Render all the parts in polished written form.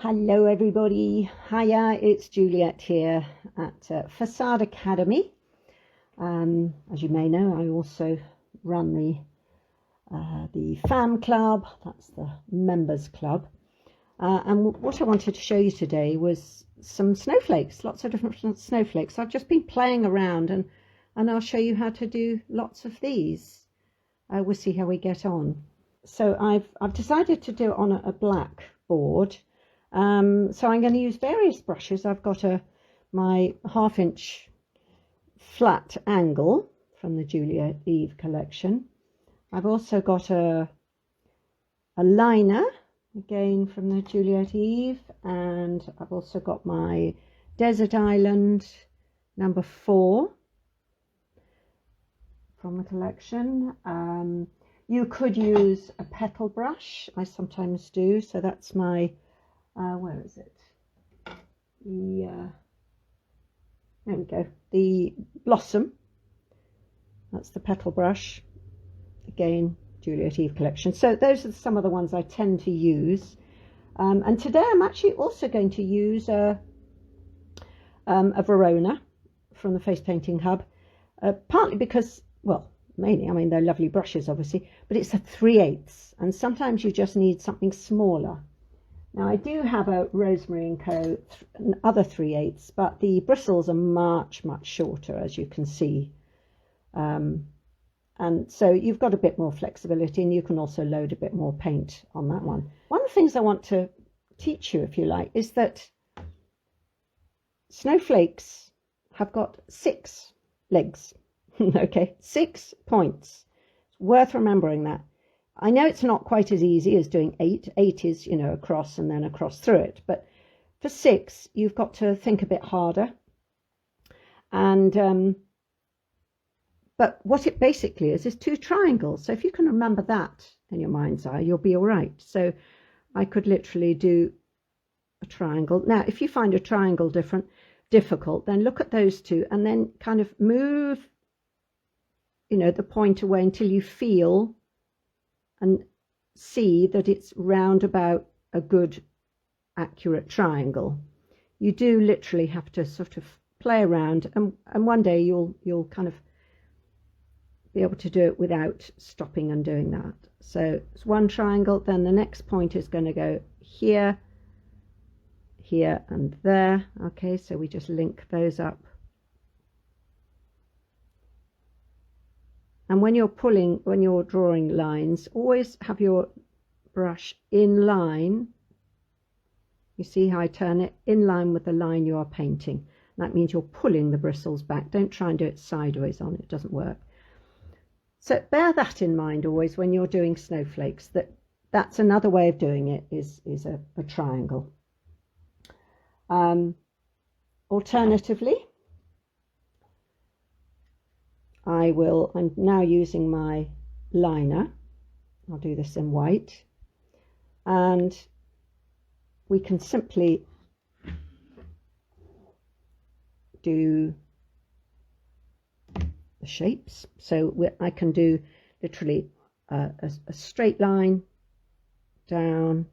Hello everybody, hiya, it's Juliet here at Facade Academy. As you may know, I also run the fan club, that's the members club. And what I wanted to show you today was some snowflakes, lots of different snowflakes. I've just been playing around and I'll show you how to do lots of these. We'll see how we get on. So I've decided to do it on a black board. So I'm going to use various brushes. I've got my 1/2 inch flat angle from the Juliet Eve collection. I've also got a liner, again from the Juliet Eve, and I've also got my Desert Island number 4 from the collection. You could use a petal brush, I sometimes do, so that's my where is it? There we go. The Blossom. That's the petal brush. Again, Juliet Eve collection. So those are some of the ones I tend to use. And today I'm actually also going to use a Verona from the Face Painting Hub. Partly because, well, mainly, I mean, they're lovely brushes, obviously, but it's a 3/8, and sometimes you just need something smaller. Now, I do have a Rosemary & Co. Other 3/8, but the bristles are much shorter, as you can see. And so you've got a bit more flexibility, and you can also load a bit more paint on that one. One of the things I want to teach you, if you like, is that snowflakes have got 6 legs. Okay, 6 points. It's worth remembering that. I know it's not quite as easy as doing 8. 8 is, you know, across and then across through it. But for 6, you've got to think a bit harder. And but what it basically is 2 triangles. So if you can remember that in your mind's eye, you'll be all right. So I could literally do a triangle. Now, if you find a triangle difficult, then look at those 2 and then kind of move, you know, the point away until you feel and see that it's round about a good accurate triangle. You do literally have to sort of play around, and one day you'll kind of be able to do it without stopping and doing that. So it's 1 triangle, then the next point is going to go here, here and there. Okay, so we just link those up. And when you're drawing lines, always have your brush in line. You see how I turn it? In line with the line you are painting. That means you're pulling the bristles back. Don't try and do it sideways on, it doesn't work. So bear that in mind always when you're doing snowflakes, that's another way of doing it, is a triangle. Alternatively, I'm now using my liner. I'll do this in white, and we can simply do the shapes. So I can do literally a straight line down,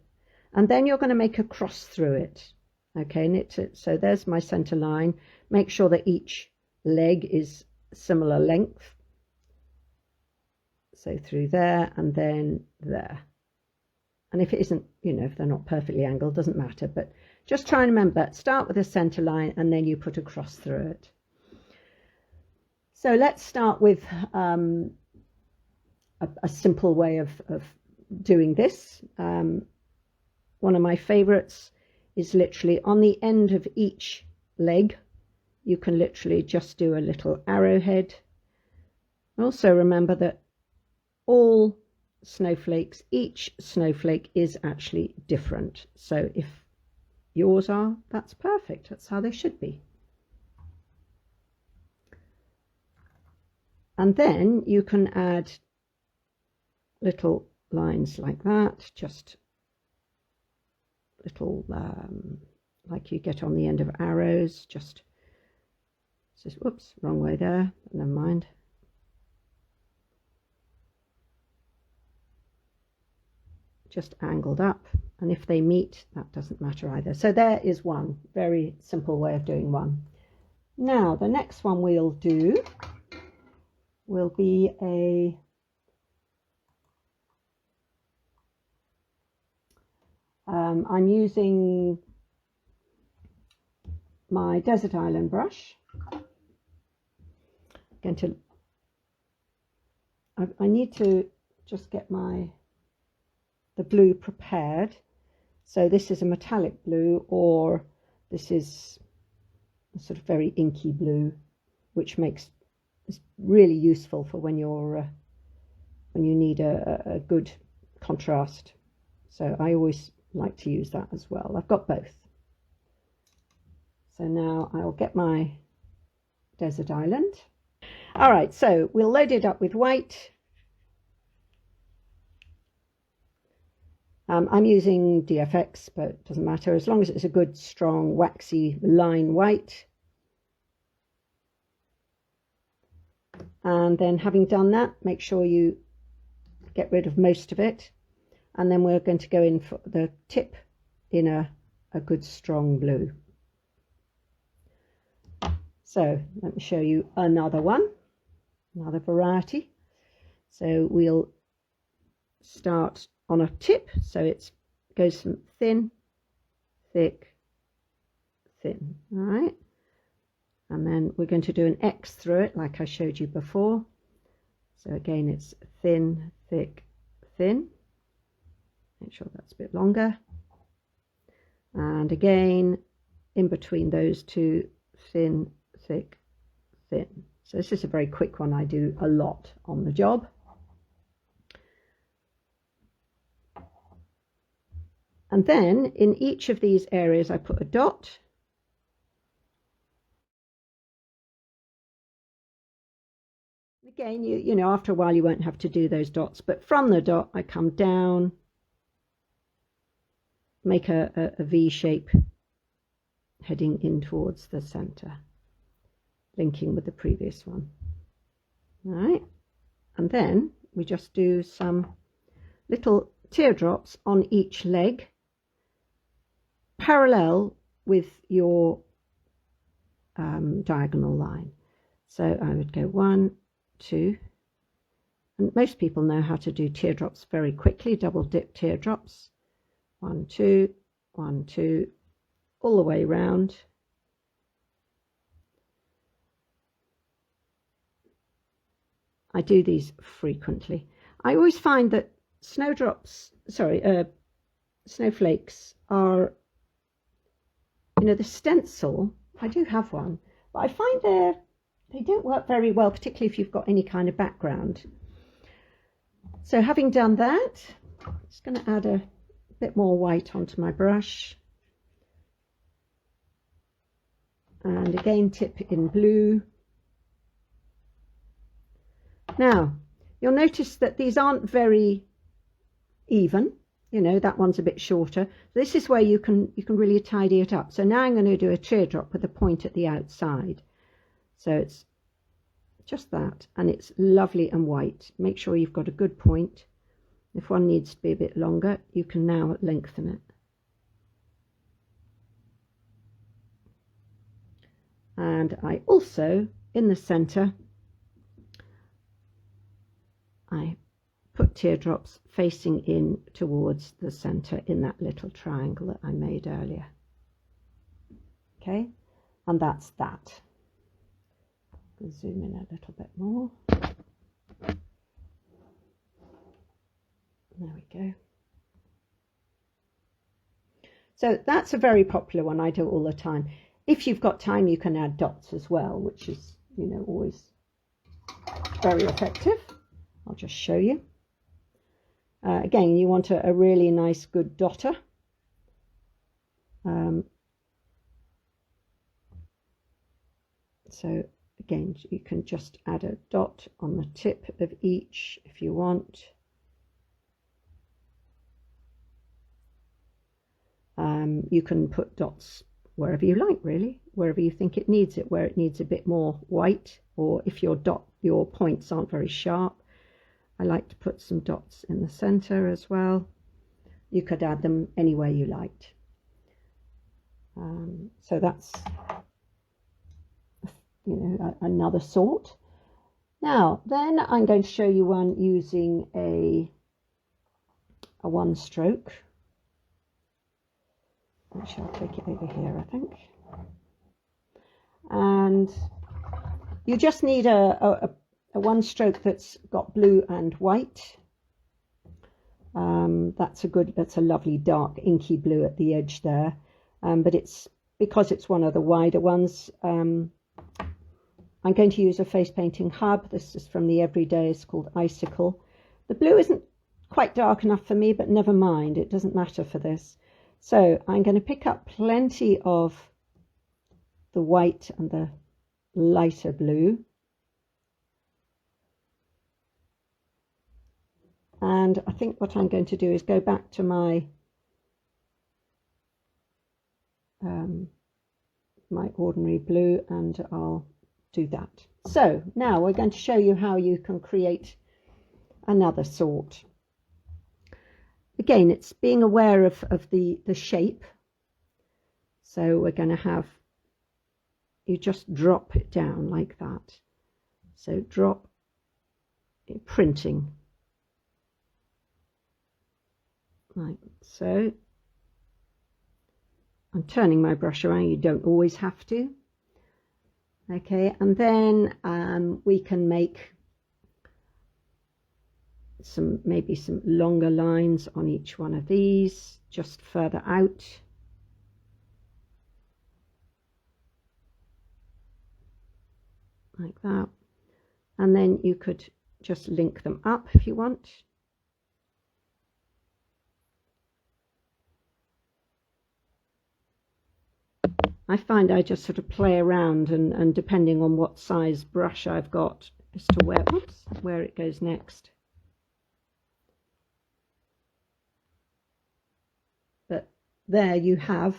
and then you're going to make a cross through it. Okay, and so there's my center line. Make sure that each leg is similar length, so through there and then there. And if it isn't, you know, if they're not perfectly angled, doesn't matter, but just try and remember that. Start with a center line and then you put a cross through it. So let's start with a simple way of doing this. One of my favorites is literally on the end of each leg. You can literally just do a little arrowhead. Also remember that all snowflakes, each snowflake is actually different. So if yours are, that's perfect. That's how they should be. And then you can add little lines like that, just little like you get on the end of arrows, just whoops, wrong way there, never mind. just angled up, and if they meet, that doesn't matter either. So there is one very simple way of doing one. Now the next one we'll do will be I'm using my Desert Island brush. I need to just get the blue prepared. So this is a metallic blue, or this is a sort of very inky blue, which is really useful for when you need a good contrast. So I always like to use that as well. I've got both. So now I'll get my Desert Island. All right, so we'll load it up with white. I'm using DFX, but it doesn't matter as long as it's a good, strong, waxy line white. And then having done that, make sure you get rid of most of it. And then we're going to go in for the tip in a good, strong blue. So let me show you another one, another variety. So we'll start on a tip, so it goes from thin, thick, thin. All right, and then we're going to do an X through it like I showed you before. So again, it's thin, thick, thin. Make sure that's a bit longer, and again in between those two, thin, thick, thin. So this is a very quick one. I do a lot on the job. And then in each of these areas I put a dot. Again, you know, after a while you won't have to do those dots, but from the dot I come down, make a V shape heading in towards the center, linking with the previous one. All right, and then we just do some little teardrops on each leg, parallel with your diagonal line. So I would go 1, 2, and most people know how to do teardrops very quickly, double dip teardrops. 1, 2, 1, 2, all the way round. I do these frequently. I always find that snowflakes are, you know, the stencil, I do have one, but I find they don't work very well, particularly if you've got any kind of background. So having done that, I'm just going to add a bit more white onto my brush, and again tip in blue. Now you'll notice that these aren't very even, you know, that one's a bit shorter. This is where you can really tidy it up. So now I'm going to do a teardrop with a point at the outside, so it's just that, and it's lovely and white. Make sure you've got a good point. If one needs to be a bit longer, you can now lengthen it. And I also, in the center, I put teardrops facing in towards the center in that little triangle that I made earlier. Okay, and that's that. I'll zoom in a little bit more. There we go. So that's a very popular one. I do all the time. If you've got time, you can add dots as well, which is, you know, always very effective. I'll just show you. Again, you want a really nice, good dotter. So again, you can just add a dot on the tip of each if you want. You can put dots wherever you like, really, wherever you think it needs it, where it needs a bit more white, or if your points aren't very sharp. I like to put some dots in the center as well. you could add them anywhere you liked. So that's, you know, another sort. Now then I'm going to show you one using a one stroke. Actually, I'll take it over here, I think. And you just need a one stroke that's got blue and white. That's a lovely dark inky blue at the edge there. But because it's one of the wider ones, I'm going to use a face painting hub. This is from the Everyday. It's called Icicle. The blue isn't quite dark enough for me, but never mind. It doesn't matter for this. So I'm going to pick up plenty of the white and the lighter blue. And I think what I'm going to do is go back to my my ordinary blue, and I'll do that. So now we're going to show you how you can create another sort. Again, it's being aware of the shape. So we're going to have, you just drop it down like that. So drop, printing, like so. I'm turning my brush around, you don't always have to. Okay, and then we can make maybe some longer lines on each one of these, just further out. Like that. And then you could just link them up if you want. I find I just sort of play around and depending on what size brush I've got as to where it goes next. But there you have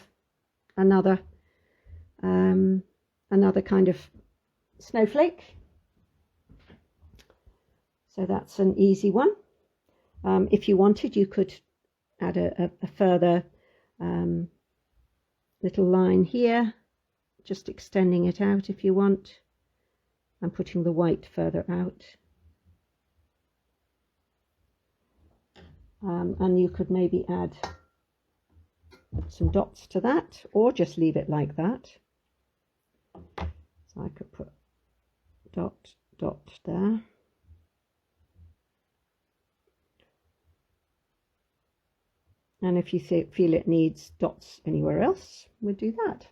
another kind of snowflake. So that's an easy one. If you wanted, you could add a further little line here, just extending it out if you want, and putting the white further out. And you could maybe add some dots to that, or just leave it like that. So I could put dot, dot there. And if you feel it needs dots anywhere else, we'll do that.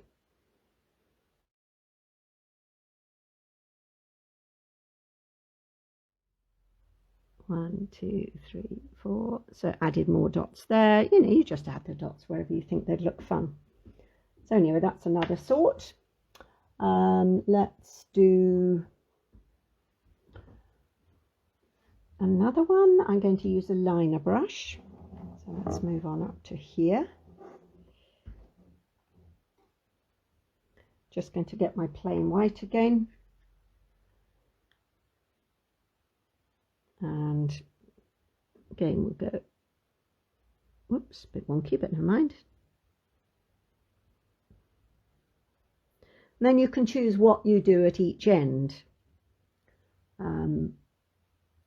One, two, three, four. So added more dots there. You know, you just add the dots wherever you think they'd look fun. So anyway, that's another sort. Let's do another one. I'm going to use a liner brush. So let's move on up to here. Just going to get my plain white again. And again, we'll go, whoops, a bit wonky, but never mind. And then you can choose what you do at each end.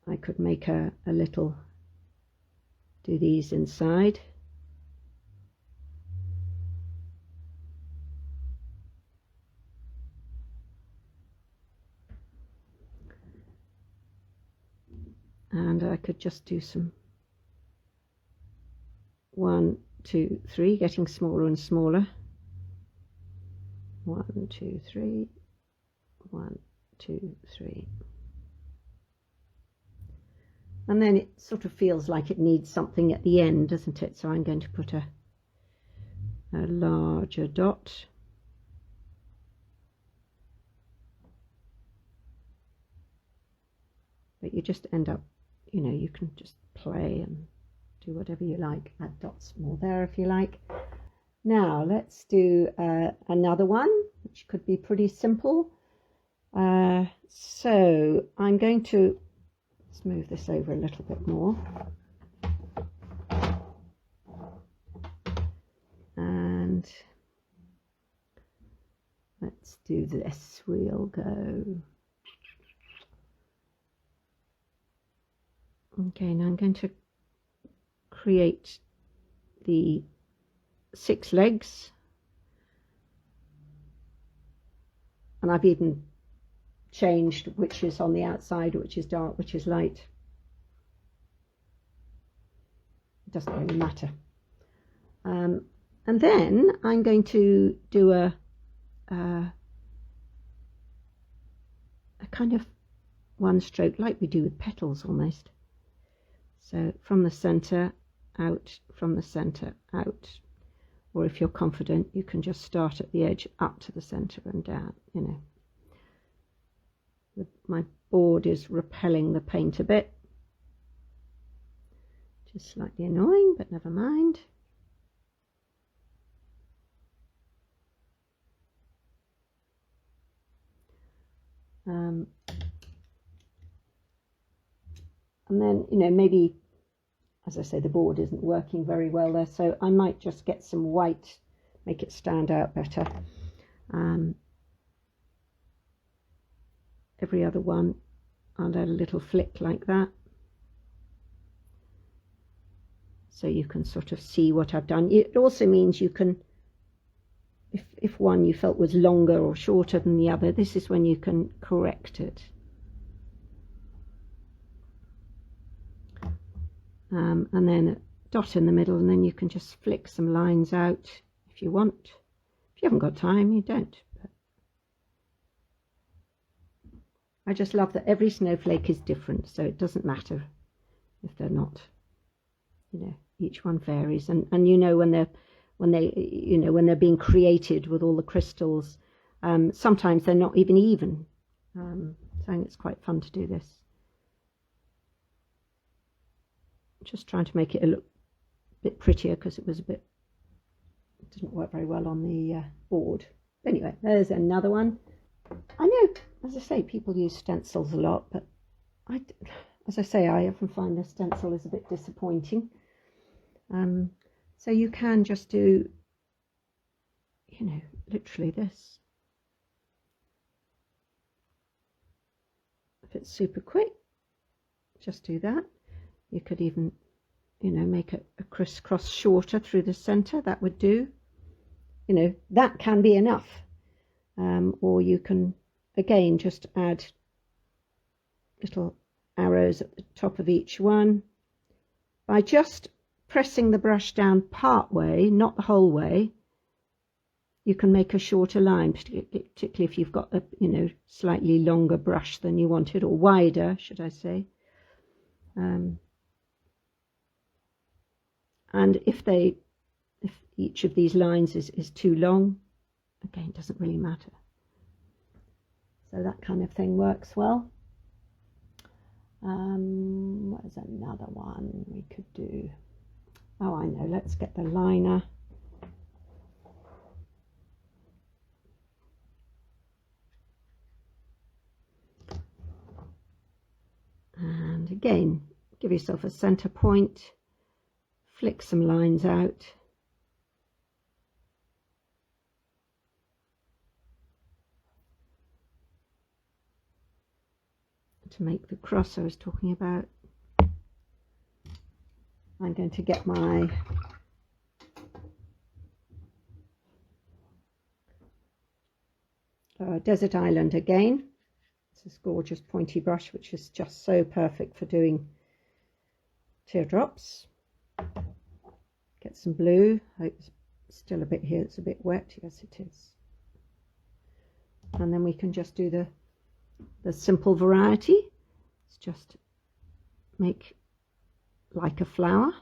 I could make a little, do these inside. And I could just do some 1, 2, 3, getting smaller and smaller. 1, 2, 3, 1, 2, 3. And then it sort of feels like it needs something at the end, doesn't it? So I'm going to put a larger dot. But you just end up, you know, you can just play and do whatever you like. Add dots more there if you like. Now let's do another one, which could be pretty simple. So I'm going to, let's move this over a little bit more. do this. We'll go. Okay, now I'm going to create the 6 legs, and I've even changed which is on the outside, which is dark, which is light. It doesn't really matter. And then I'm going to do a kind of one stroke like we do with petals almost. So from the center out, from the center out, or if you're confident you can just start at the edge up to the center and down, you know. My board is repelling the paint a bit, just slightly annoying, but never mind. And then, you know, maybe, as I say, the board isn't working very well there, so I might just get some white, make it stand out better. Every other one, I'll add a little flick like that, so you can sort of see what I've done. It also means you can, if one you felt was longer or shorter than the other, this is when you can correct it. And then a dot in the middle, and then you can just flick some lines out if you want. If you haven't got time, you don't. But I just love that every snowflake is different, so it doesn't matter if they're not, you know, each one varies. And you know, when they're being created with all the crystals, sometimes they're not even. So it's quite fun to do this. Just trying to make it look a bit prettier, because it didn't work very well on the board. Anyway, there's another one. I know, as I say, people use stencils a lot, but as I say, I often find the stencil is a bit disappointing. So you can just do, you know, literally this. If it's super quick, just do that. You could even, you know, make a crisscross shorter through the center. That would do. You know, that can be enough. Or you can, again, just add little arrows at the top of each one. By just pressing the brush down part way, not the whole way, you can make a shorter line, particularly if you've got a, you know, slightly longer brush than you wanted, or wider, should I say. And if each of these lines is too long, again, it doesn't really matter. So that kind of thing works well. What is another one we could do? Oh, I know, let's get the liner. And again, give yourself a center point. Flick some lines out. To make the cross I was talking about. I'm going to get my Desert Island again. It's this gorgeous pointy brush, which is just so perfect for doing teardrops. Get some blue. I hope it's still a bit here, it's a bit wet. Yes, it is. And then we can just do the simple variety. It's just make like a flower.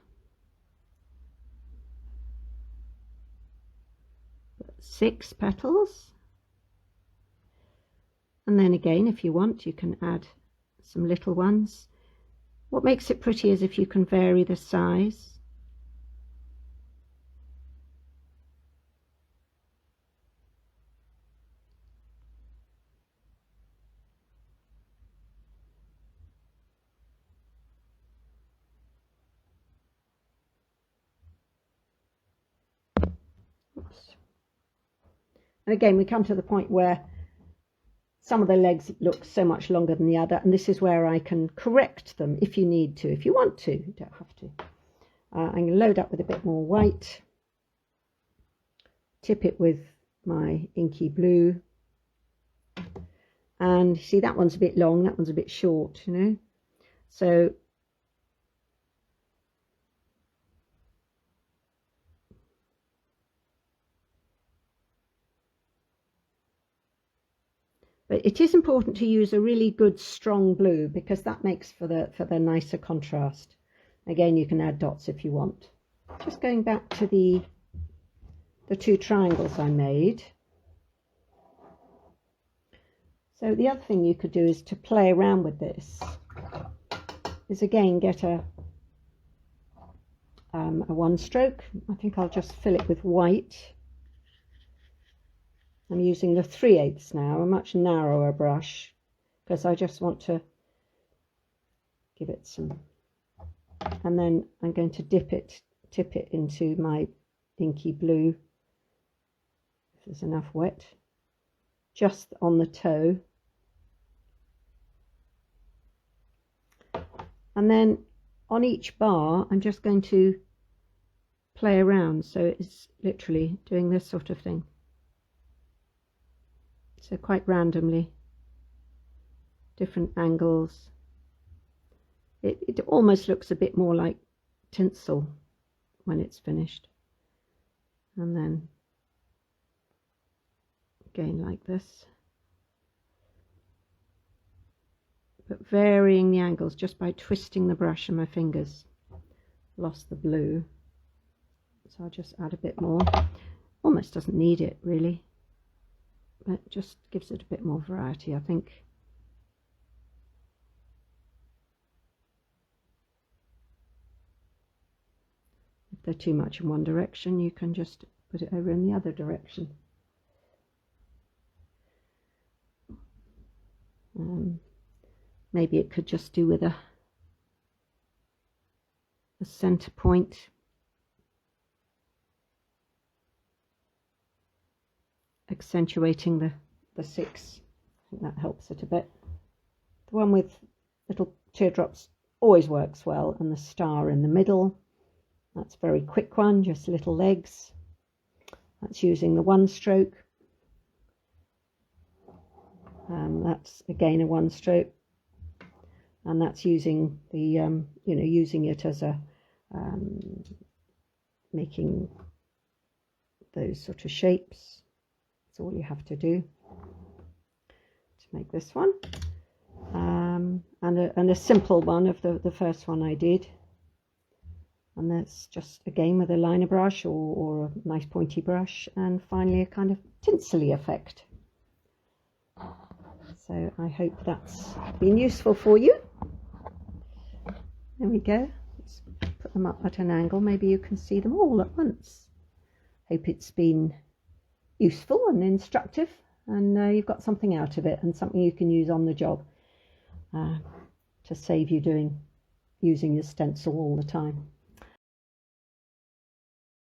6 petals. And then again, if you want, you can add some little ones. What makes it pretty is if you can vary the size. Oops. And again, we come to the point where some of the legs look so much longer than the other, and this is where I can correct them if you need to. If you want to, you don't have to. I'm going to load up with a bit more white, tip it with my inky blue, and see that one's a bit long, that one's a bit short, you know. So but it is important to use a really good strong blue, because that makes for the nicer contrast. Again, you can add dots if you want. Just going back to the two triangles I made. So the other thing you could do is to play around with this, is again get a one stroke. I think I'll just fill it with white. I'm using the 3/8 now, a much narrower brush, because I just want to give it some, and then I'm going to tip it into my inky blue, if there's enough wet, just on the toe. And then on each bar, I'm just going to play around, so it's literally doing this sort of thing. So quite randomly, different angles. It almost looks a bit more like tinsel when it's finished. And then again like this, but varying the angles just by twisting the brush and my fingers. Lost the blue, so I'll just add a bit more. Almost doesn't need it really, but just gives it a bit more variety, I think. If they're too much in one direction, you can just put it over in the other direction. Maybe it could just do with a center point. Accentuating the 6. I think that helps it a bit. The one with little teardrops always works well, and the star in the middle, that's a very quick one, just little legs. That's using the 1 stroke. That's again a 1 stroke, and that's using the using it as a making those sort of shapes. That's all you have to do to make this one, and a simple one of the first one I did, and that's just again with a liner brush or a nice pointy brush, and finally a kind of tinsely effect. So I hope that's been useful for you. There we go. Let's put them up at an angle. Maybe you can see them all at once. Hope it's been useful and instructive, and you've got something out of it, and something you can use on the job to save you using your stencil all the time.